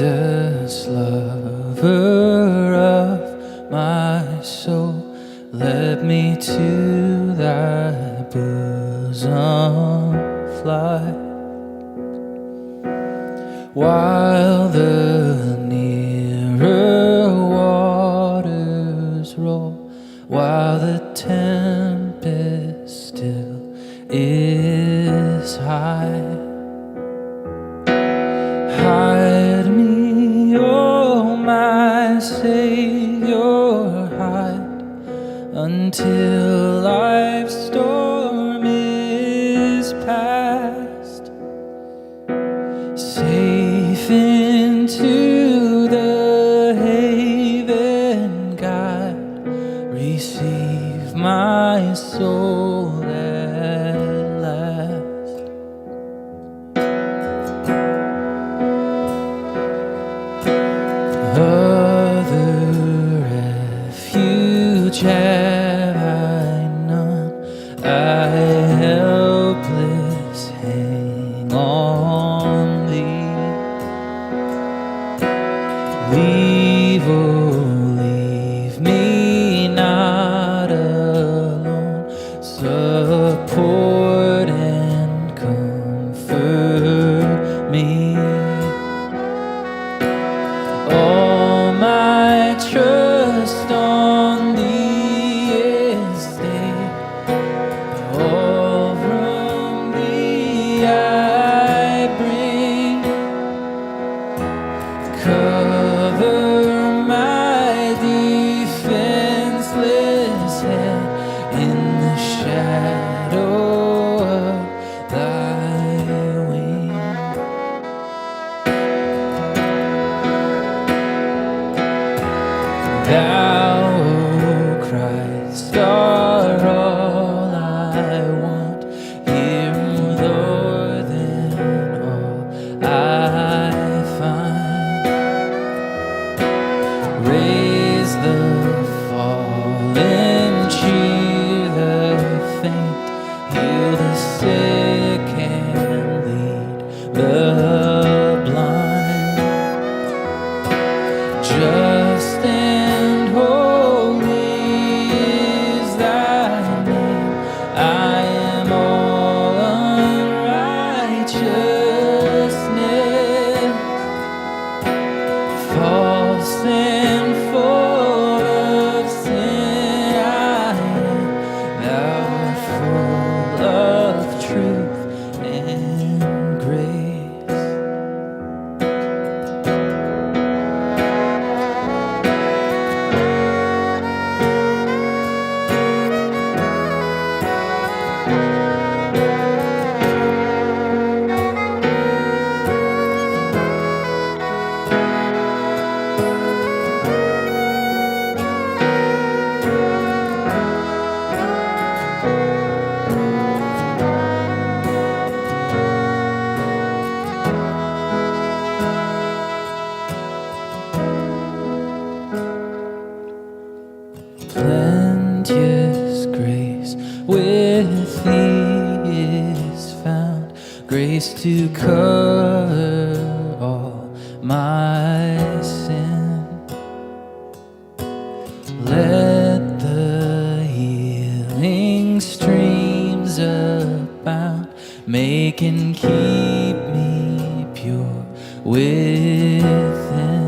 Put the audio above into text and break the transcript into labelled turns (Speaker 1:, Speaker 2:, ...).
Speaker 1: Jesus, lover of my soul, let me to thy bosom fly, while the nearer waters roll, while the tempest still is high. Hide me, oh my Savior, hide, until life's storm is past. Safe into the haven guide, receive my soul at last. Other refuge have I none, I helpless hang on thee. Leave, oh leave me not alone, support and comfort me. All my trust on thee is laid, all from thee I bring. Cover my defenseless head in the shadow of thy wing. Thou, O Christ, art all I want, here more than all I find. Raise the fallen, cheer the faint, heal the sick and lead the blind. Just and holy is thy name. I am all unrighteousness, false and full of sin I am. Thou art full of truth and grace. Plenteous grace with thee is found, grace to cover all my sin. Let the healing streams abound, make and keep me pure within.